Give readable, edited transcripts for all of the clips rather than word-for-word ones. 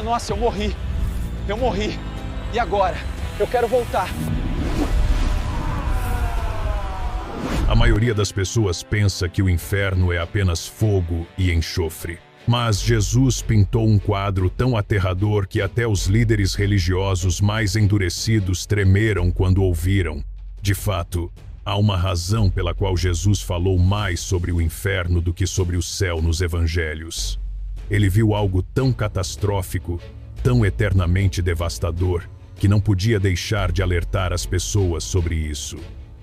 Nossa, eu morri. Eu morri. E agora? Eu quero voltar. A maioria das pessoas pensa que o inferno é apenas fogo e enxofre. Mas Jesus pintou um quadro tão aterrador que até os líderes religiosos mais endurecidos tremeram quando ouviram. De fato, há uma razão pela qual Jesus falou mais sobre o inferno do que sobre o céu nos evangelhos. Ele viu algo tão catastrófico, tão eternamente devastador, que não podia deixar de alertar as pessoas sobre isso.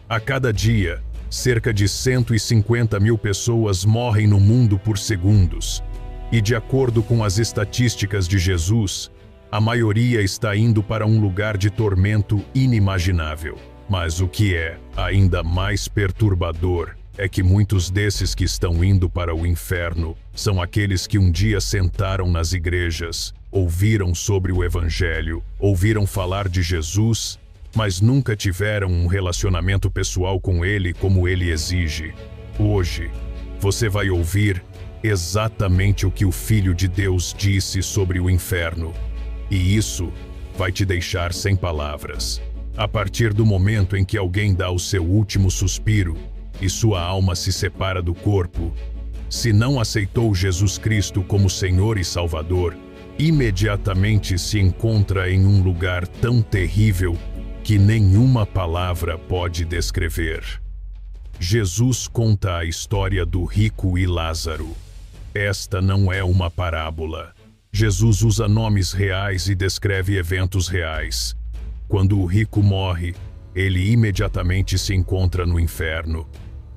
A cada dia, cerca de 150 mil pessoas morrem no mundo por segundos. E de acordo com as estatísticas de Jesus, a maioria está indo para um lugar de tormento inimaginável. Mas o que é ainda mais perturbador é que muitos desses que estão indo para o inferno são aqueles que um dia sentaram nas igrejas, ouviram sobre o Evangelho, ouviram falar de Jesus, mas nunca tiveram um relacionamento pessoal com Ele como Ele exige. Hoje, você vai ouvir exatamente o que o Filho de Deus disse sobre o inferno. E isso vai te deixar sem palavras. A partir do momento em que alguém dá o seu último suspiro e sua alma se separa do corpo, se não aceitou Jesus Cristo como Senhor e Salvador, imediatamente se encontra em um lugar tão terrível que nenhuma palavra pode descrever. Jesus conta a história do rico e Lázaro. Esta não é uma parábola. Jesus usa nomes reais e descreve eventos reais. Quando o rico morre, ele imediatamente se encontra no inferno.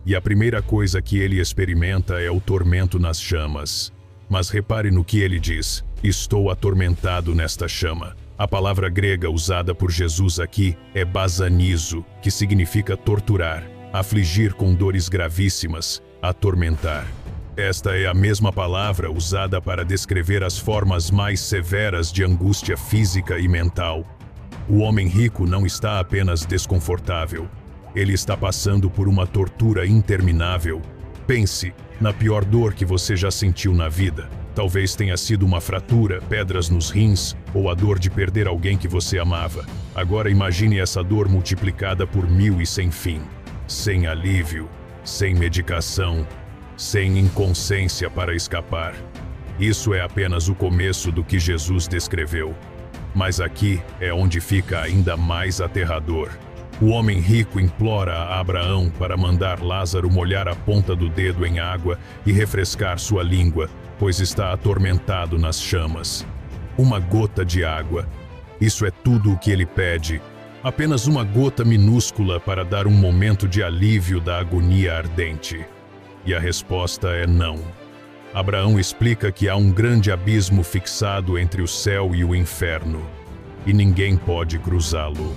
E a primeira coisa que ele experimenta é o tormento nas chamas. Mas repare no que ele diz: estou atormentado nesta chama. A palavra grega usada por Jesus aqui é basanizo, que significa torturar, afligir com dores gravíssimas, atormentar. Esta é a mesma palavra usada para descrever as formas mais severas de angústia física e mental. O homem rico não está apenas desconfortável. Ele está passando por uma tortura interminável. Pense na pior dor que você já sentiu na vida. Talvez tenha sido uma fratura, pedras nos rins ou a dor de perder alguém que você amava. Agora imagine essa dor multiplicada por 1000 e sem fim. Sem alívio, sem medicação, sem inconsciência para escapar. Isso é apenas o começo do que Jesus descreveu. Mas aqui é onde fica ainda mais aterrador. O homem rico implora a Abraão para mandar Lázaro molhar a ponta do dedo em água e refrescar sua língua, pois está atormentado nas chamas. Uma gota de água. Isso é tudo o que ele pede. Apenas uma gota minúscula para dar um momento de alívio da agonia ardente. E a resposta é não. Abraão explica que há um grande abismo fixado entre o céu e o inferno, e ninguém pode cruzá-lo.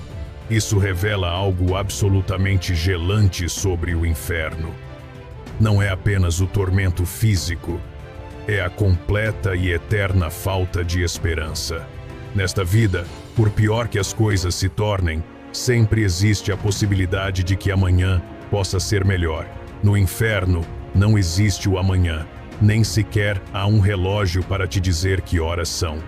Isso revela algo absolutamente gelante sobre o inferno. Não é apenas o tormento físico, é a completa e eterna falta de esperança. Nesta vida, por pior que as coisas se tornem, sempre existe a possibilidade de que amanhã possa ser melhor. No inferno, não existe o amanhã. Nem sequer há um relógio para te dizer que horas são.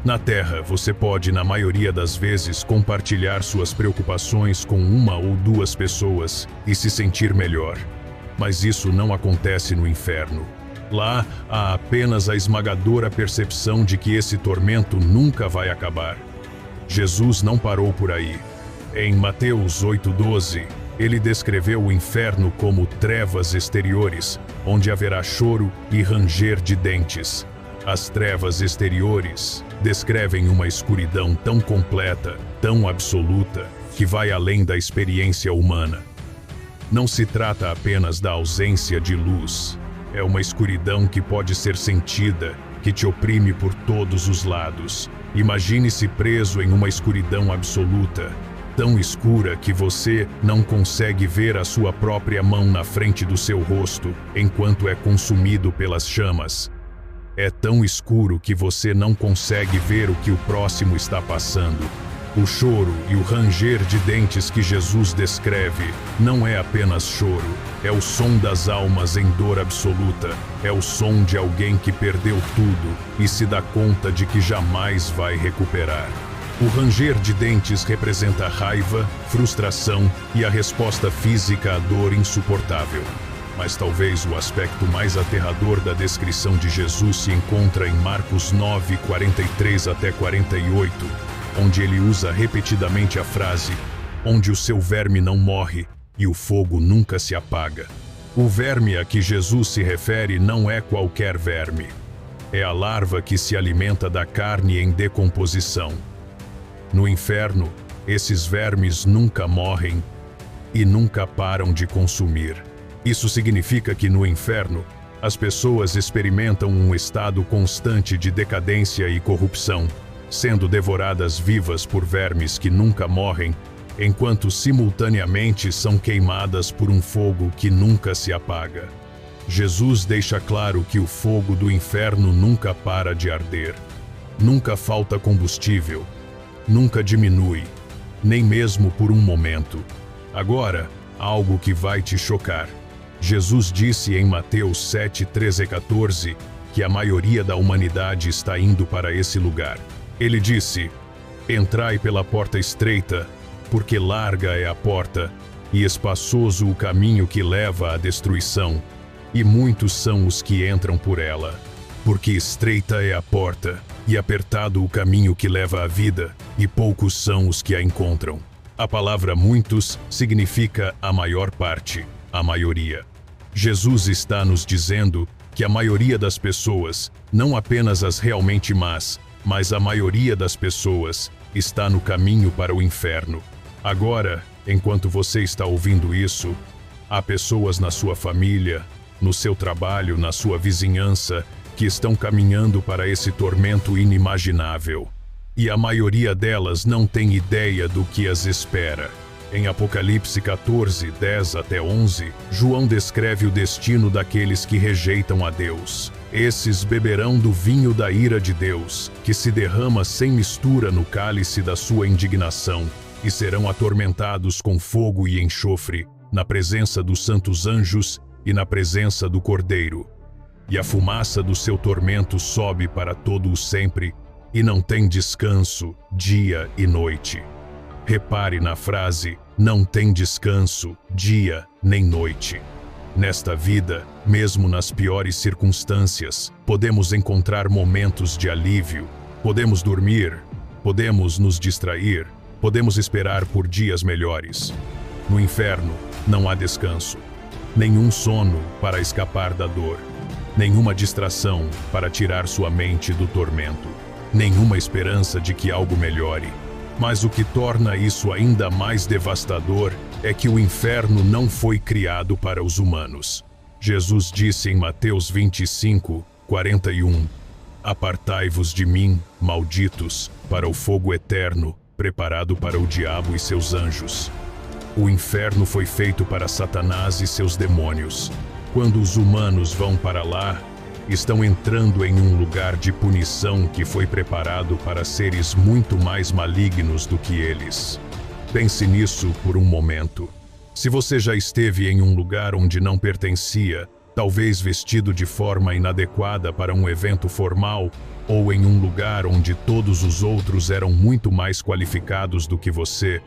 Na Terra, você pode, na maioria das vezes, compartilhar suas preocupações com uma ou duas pessoas e se sentir melhor. Mas isso não acontece no inferno. Lá, há apenas a esmagadora percepção de que esse tormento nunca vai acabar. Jesus não parou por aí. Em Mateus 8:12, ele descreveu o inferno como trevas exteriores, onde haverá choro e ranger de dentes. As trevas exteriores descrevem uma escuridão tão completa, tão absoluta, que vai além da experiência humana. Não se trata apenas da ausência de luz. É uma escuridão que pode ser sentida, que te oprime por todos os lados. Imagine-se preso em uma escuridão absoluta, tão escura que você não consegue ver a sua própria mão na frente do seu rosto, enquanto é consumido pelas chamas. É tão escuro que você não consegue ver o que o próximo está passando. O choro e o ranger de dentes que Jesus descreve não é apenas choro, é o som das almas em dor absoluta, é o som de alguém que perdeu tudo e se dá conta de que jamais vai recuperar. O ranger de dentes representa raiva, frustração e a resposta física à dor insuportável. Mas talvez o aspecto mais aterrador da descrição de Jesus se encontra em Marcos 9, 43 até 48, onde ele usa repetidamente a frase, onde o seu verme não morre e o fogo nunca se apaga. O verme a que Jesus se refere não é qualquer verme. É a larva que se alimenta da carne em decomposição. No inferno, esses vermes nunca morrem e nunca param de consumir. Isso significa que no inferno, as pessoas experimentam um estado constante de decadência e corrupção, sendo devoradas vivas por vermes que nunca morrem, enquanto simultaneamente são queimadas por um fogo que nunca se apaga. Jesus deixa claro que o fogo do inferno nunca para de arder, nunca falta combustível, nunca diminui, nem mesmo por um momento. Agora, algo que vai te chocar. Jesus disse em Mateus 7, 13 e 14 que a maioria da humanidade está indo para esse lugar. Ele disse: "Entrai pela porta estreita, porque larga é a porta, e espaçoso o caminho que leva à destruição, e muitos são os que entram por ela. Porque estreita é a porta, e apertado o caminho que leva à vida, e poucos são os que a encontram." A palavra muitos significa a maior parte, a maioria. Jesus está nos dizendo que a maioria das pessoas, não apenas as realmente más, mas a maioria das pessoas, está no caminho para o inferno. Agora, enquanto você está ouvindo isso, há pessoas na sua família, no seu trabalho, na sua vizinhança, que estão caminhando para esse tormento inimaginável. E a maioria delas não tem ideia do que as espera. Em Apocalipse 14, 10 até 11, João descreve o destino daqueles que rejeitam a Deus. Esses beberão do vinho da ira de Deus, que se derrama sem mistura no cálice da sua indignação, e serão atormentados com fogo e enxofre, na presença dos santos anjos e na presença do Cordeiro. E a fumaça do seu tormento sobe para todo o sempre, e não tem descanso, dia e noite. Repare na frase, não tem descanso, dia nem noite. Nesta vida, mesmo nas piores circunstâncias, podemos encontrar momentos de alívio, podemos dormir, podemos nos distrair, podemos esperar por dias melhores. No inferno, não há descanso, nenhum sono para escapar da dor, nenhuma distração para tirar sua mente do tormento, nenhuma esperança de que algo melhore. Mas o que torna isso ainda mais devastador é que o inferno não foi criado para os humanos. Jesus disse em Mateus 25, 41, "Apartai-vos de mim, malditos, para o fogo eterno, preparado para o diabo e seus anjos." O inferno foi feito para Satanás e seus demônios. Quando os humanos vão para lá, estão entrando em um lugar de punição que foi preparado para seres muito mais malignos do que eles. Pense nisso por um momento. Se você já esteve em um lugar onde não pertencia, talvez vestido de forma inadequada para um evento formal, ou em um lugar onde todos os outros eram muito mais qualificados do que você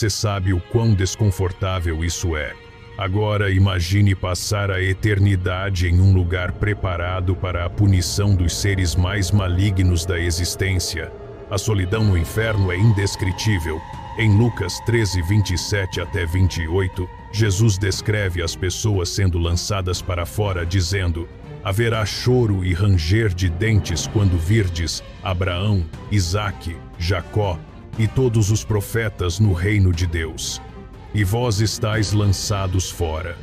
sabe o quão desconfortável isso é. Agora imagine passar a eternidade em um lugar preparado para a punição dos seres mais malignos da existência. A solidão no inferno é indescritível. Em Lucas 13, 27 até 28, Jesus descreve as pessoas sendo lançadas para fora, dizendo: "Haverá choro e ranger de dentes quando virdes Abraão, Isaque, Jacó e todos os profetas no reino de Deus. E vós estáis lançados fora."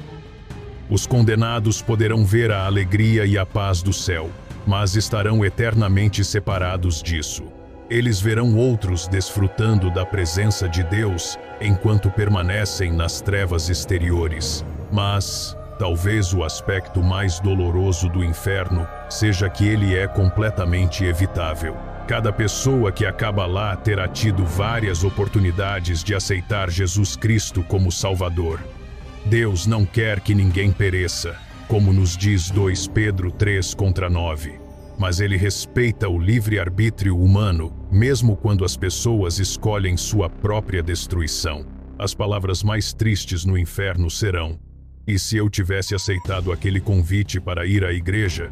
Os condenados poderão ver a alegria e a paz do céu, mas estarão eternamente separados disso. Eles verão outros desfrutando da presença de Deus enquanto permanecem nas trevas exteriores. Mas, talvez o aspecto mais doloroso do inferno seja que ele é completamente evitável. Cada pessoa que acaba lá terá tido várias oportunidades de aceitar Jesus Cristo como Salvador. Deus não quer que ninguém pereça, como nos diz 2 Pedro 3:9. Mas ele respeita o livre-arbítrio humano, mesmo quando as pessoas escolhem sua própria destruição. As palavras mais tristes no inferno serão: e se eu tivesse aceitado aquele convite para ir à igreja?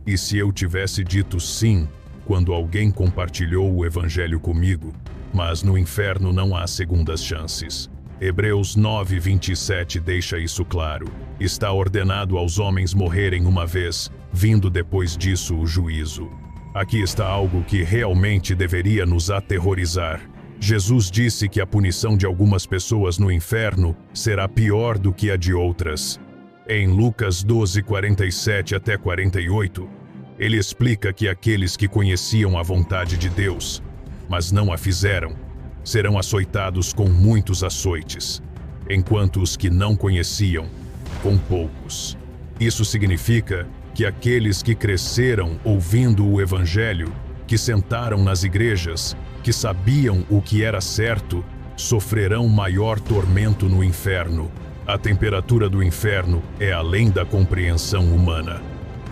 E se eu tivesse dito sim, quando alguém compartilhou o evangelho comigo? Mas no inferno não há segundas chances. Hebreus 9:27 deixa isso claro. Está ordenado aos homens morrerem uma vez, vindo depois disso o juízo. Aqui está algo que realmente deveria nos aterrorizar. Jesus disse que a punição de algumas pessoas no inferno será pior do que a de outras. Em Lucas 12:47-48, ele explica que aqueles que conheciam a vontade de Deus, mas não a fizeram, serão açoitados com muitos açoites, enquanto os que não conheciam, com poucos. Isso significa que aqueles que cresceram ouvindo o Evangelho, que sentaram nas igrejas, que sabiam o que era certo, sofrerão maior tormento no inferno. A temperatura do inferno é além da compreensão humana.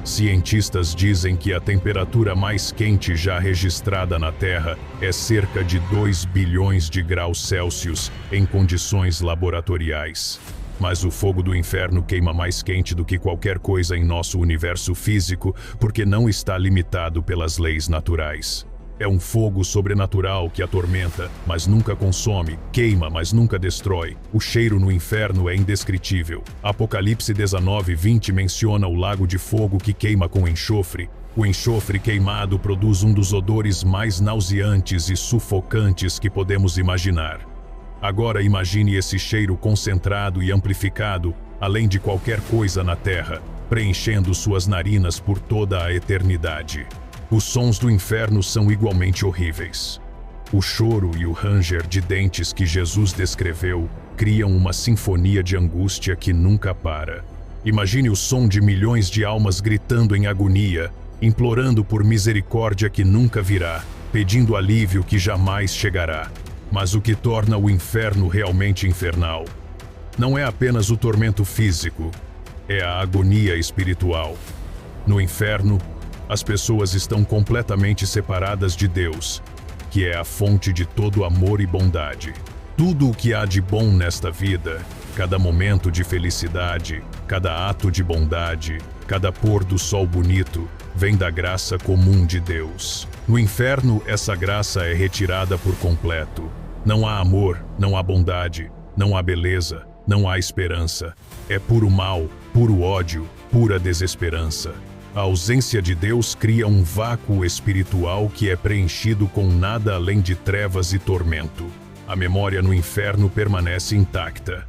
Cientistas dizem que a temperatura mais quente já registrada na Terra é cerca de 2 bilhões de graus Celsius em condições laboratoriais. Mas o fogo do inferno queima mais quente do que qualquer coisa em nosso universo físico, porque não está limitado pelas leis naturais. É um fogo sobrenatural que atormenta, mas nunca consome, queima, mas nunca destrói. O cheiro no inferno é indescritível. Apocalipse 19:20 menciona o lago de fogo que queima com enxofre. O enxofre queimado produz um dos odores mais nauseantes e sufocantes que podemos imaginar. Agora imagine esse cheiro concentrado e amplificado, além de qualquer coisa na terra, preenchendo suas narinas por toda a eternidade. Os sons do inferno são igualmente horríveis. O choro e o ranger de dentes que Jesus descreveu criam uma sinfonia de angústia que nunca para. Imagine o som de milhões de almas gritando em agonia, implorando por misericórdia que nunca virá, pedindo alívio que jamais chegará. Mas o que torna o inferno realmente infernal não é apenas o tormento físico, é a agonia espiritual. No inferno, as pessoas estão completamente separadas de Deus, que é a fonte de todo amor e bondade. Tudo o que há de bom nesta vida, cada momento de felicidade, cada ato de bondade, cada pôr do sol bonito, vem da graça comum de Deus. No inferno, essa graça é retirada por completo. Não há amor, não há bondade, não há beleza, não há esperança. É puro mal, puro ódio, pura desesperança. A ausência de Deus cria um vácuo espiritual que é preenchido com nada além de trevas e tormento. A memória no inferno permanece intacta.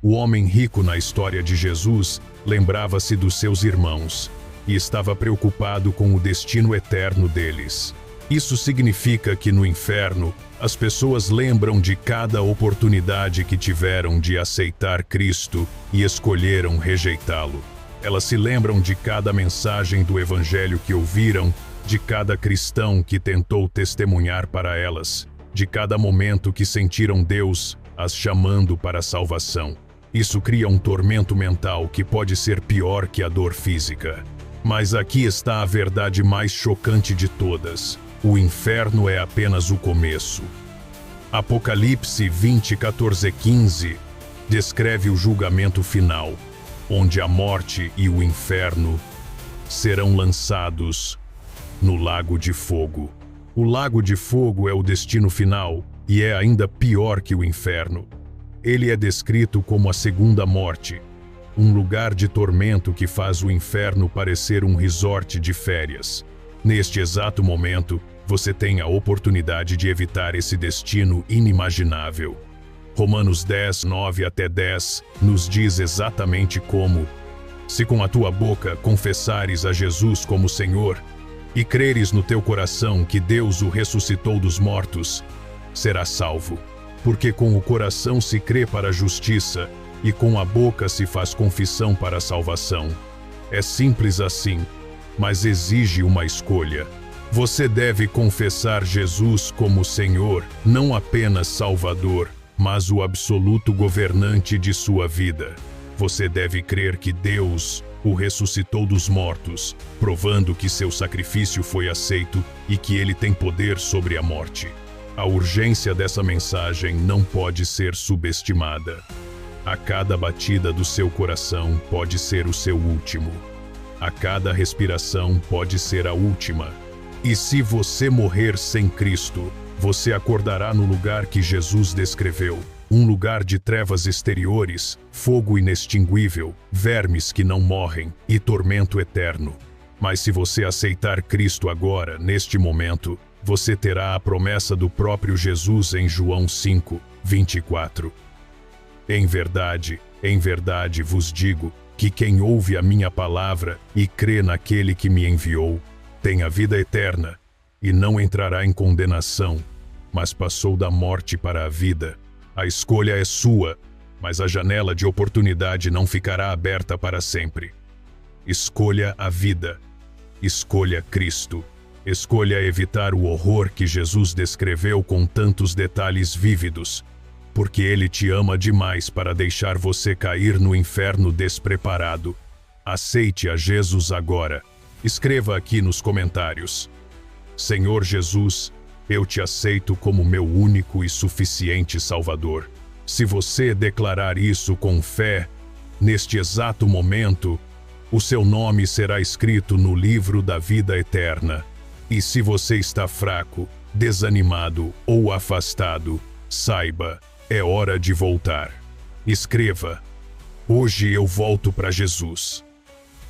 O homem rico na história de Jesus lembrava-se dos seus irmãos e estava preocupado com o destino eterno deles. Isso significa que no inferno, as pessoas lembram de cada oportunidade que tiveram de aceitar Cristo e escolheram rejeitá-lo. Elas se lembram de cada mensagem do Evangelho que ouviram, de cada cristão que tentou testemunhar para elas, de cada momento que sentiram Deus as chamando para a salvação. Isso cria um tormento mental que pode ser pior que a dor física. Mas aqui está a verdade mais chocante de todas. O inferno é apenas o começo. Apocalipse 20:14-15 descreve o julgamento final, onde a morte e o inferno serão lançados no lago de fogo. O lago de fogo é o destino final e é ainda pior que o inferno. Ele é descrito como a segunda morte, um lugar de tormento que faz o inferno parecer um resort de férias. Neste exato momento, você tem a oportunidade de evitar esse destino inimaginável. Romanos 10:9-10 nos diz exatamente como: se com a tua boca confessares a Jesus como Senhor e creres no teu coração que Deus o ressuscitou dos mortos, serás salvo. Porque com o coração se crê para a justiça e com a boca se faz confissão para a salvação. É simples assim, mas exige uma escolha. Você deve confessar Jesus como Senhor, não apenas Salvador, mas o absoluto governante de sua vida. Você deve crer que Deus o ressuscitou dos mortos, provando que seu sacrifício foi aceito e que ele tem poder sobre a morte. A urgência dessa mensagem não pode ser subestimada. A cada batida do seu coração pode ser o seu último. A cada respiração pode ser a última. E se você morrer sem Cristo, você acordará no lugar que Jesus descreveu. Um lugar de trevas exteriores, fogo inextinguível, vermes que não morrem e tormento eterno. Mas se você aceitar Cristo agora, neste momento, você terá a promessa do próprio Jesus em João 5:24. Em verdade vos digo, que quem ouve a minha palavra e crê naquele que me enviou, tem a vida eterna, e não entrará em condenação, mas passou da morte para a vida. A escolha é sua, mas a janela de oportunidade não ficará aberta para sempre. Escolha a vida. Escolha Cristo. Escolha evitar o horror que Jesus descreveu com tantos detalhes vívidos, porque Ele te ama demais para deixar você cair no inferno despreparado. Aceite a Jesus agora. Escreva aqui nos comentários: Senhor Jesus, eu te aceito como meu único e suficiente Salvador. Se você declarar isso com fé, neste exato momento, o seu nome será escrito no livro da vida eterna. E se você está fraco, desanimado ou afastado, saiba, é hora de voltar. Escreva: hoje eu volto para Jesus.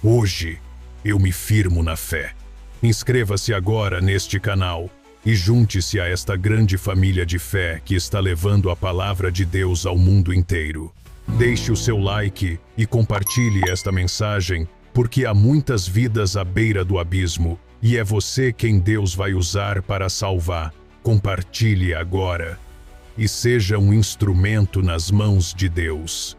Hoje eu me firmo na fé. Inscreva-se agora neste canal e junte-se a esta grande família de fé que está levando a palavra de Deus ao mundo inteiro. Deixe o seu like e compartilhe esta mensagem, porque há muitas vidas à beira do abismo e é você quem Deus vai usar para salvar. Compartilhe agora e seja um instrumento nas mãos de Deus.